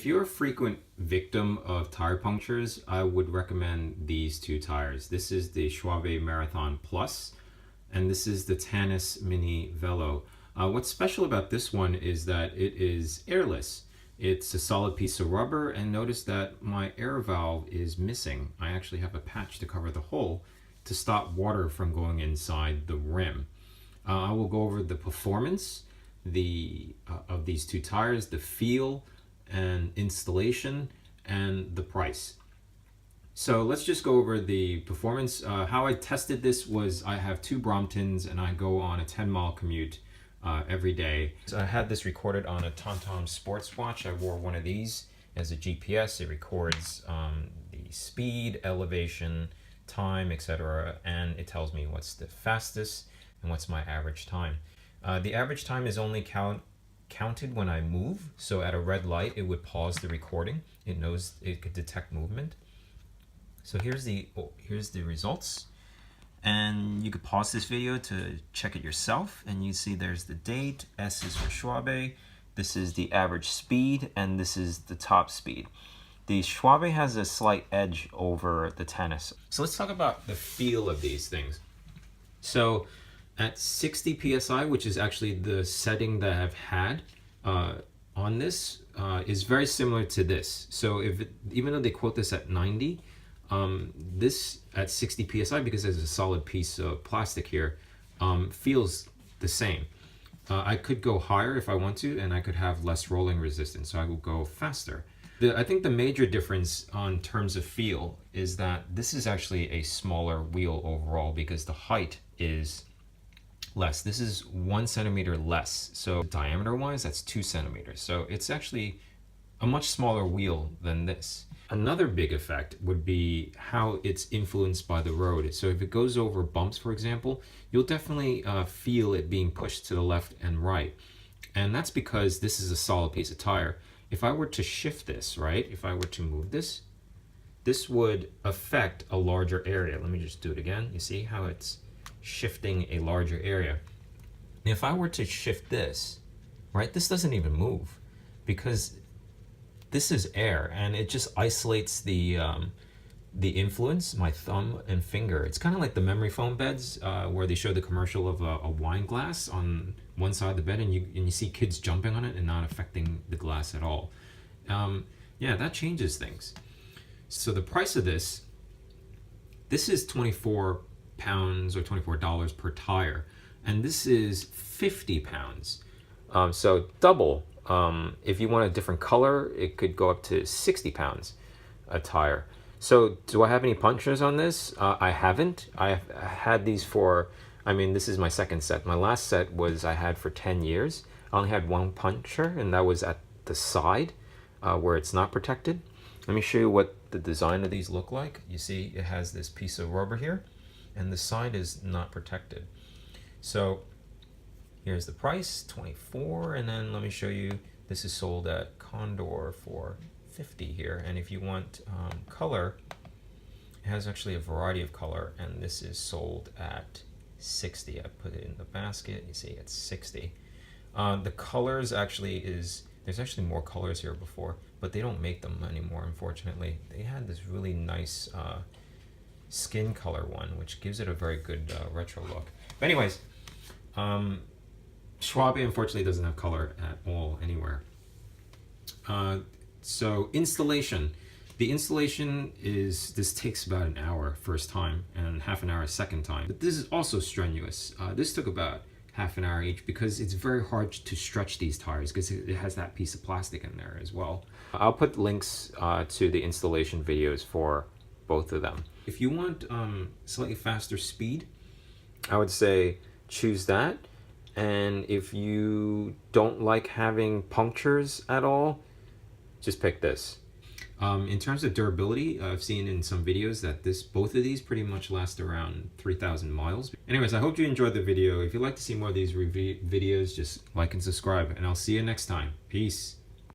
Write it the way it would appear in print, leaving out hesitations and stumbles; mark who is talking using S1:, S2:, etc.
S1: If you're a frequent victim of tire punctures, I would recommend these two tires. This is the Schwalbe Marathon Plus, and this is the Tannus Mini Velo. What's special about this one is that it is airless. It's a solid piece of rubber, and notice that my air valve is missing. I actually have a patch to cover the hole to stop water from going inside the rim. I will go over the performance of these two tires, the feel and installation, and the price. So let's just go over the performance. How I tested this was I have two Bromptons and I go on a 10-mile commute every day. So I had this recorded on a TomTom sports watch. I wore one of these as a GPS. It records the speed, elevation, time, etc. and it tells me what's the fastest and what's my average time. The average time is only counted when I move, so at a red light it would pause the recording. It knows it could detect movement. So here's the results, and you could pause this video to check it yourself, and you see there's the date. S is for Schwalbe, this is the average speed, and this is the top speed. The Schwalbe has a slight edge over the Tannus. So let's talk about the feel of these things. So at 60 psi, which is actually the setting that I've had on this, is very similar to this. So even though they quote this at 90, this at 60 psi, because there's a solid piece of plastic here, feels the same. I could go higher if I want to, and I could have less rolling resistance, so I will go faster. I think the major difference on terms of feel is that this is actually a smaller wheel overall because the height is less. This is 1 centimeter less. So diameter wise, that's 2 centimeters. So it's actually a much smaller wheel than this. Another big effect would be how it's influenced by the road. So if it goes over bumps, for example, you'll definitely feel it being pushed to the left and right. And that's because this is a solid piece of tire. If I were to shift this, right? If I were to move this, this would affect a larger area. Let me just do it again. You see how it's shifting a larger area. If I were to shift this, right, this doesn't even move because this is air, and it just isolates the influence, my thumb and finger. It's kind of like the memory foam beds where they show the commercial of a wine glass on one side of the bed, and you see kids jumping on it and not affecting the glass at all. Yeah, that changes things. So the price of this is 24 pounds or $24 per tire, and this is 50 pounds. So double. If you want a different color, it could go up to 60 pounds a tire. So do I have any punctures on this? I haven't. I've had these for, this is my second set. My last set was I had for 10 years. I only had one puncture, and that was at the side where it's not protected. Let me show you what the design of these look like. You see it has this piece of rubber here, and the side is not protected. So here's the price, 24, and then let me show you, this is sold at Condor for 50 here. And if you want color, it has actually a variety of color, and this is sold at 60. I put it in the basket, you see it's 60. The colors actually there's actually more colors here before, but they don't make them anymore, unfortunately. They had this really nice skin color one, which gives it a very good retro look. But anyways, Schwalbe unfortunately doesn't have color at all anywhere. So installation. The installation this takes about an hour first time and half an hour second time. But this is also strenuous. This took about half an hour each because it's very hard to stretch these tires because it has that piece of plastic in there as well. I'll put links to the installation videos for both of them. If you want slightly faster speed, I would say choose that. And if you don't like having punctures at all, just pick this. In terms of durability, I've seen in some videos that both of these pretty much last around 3,000 miles. Anyways, I hope you enjoyed the video. If you'd like to see more of these videos, just like and subscribe, and I'll see you next time. Peace.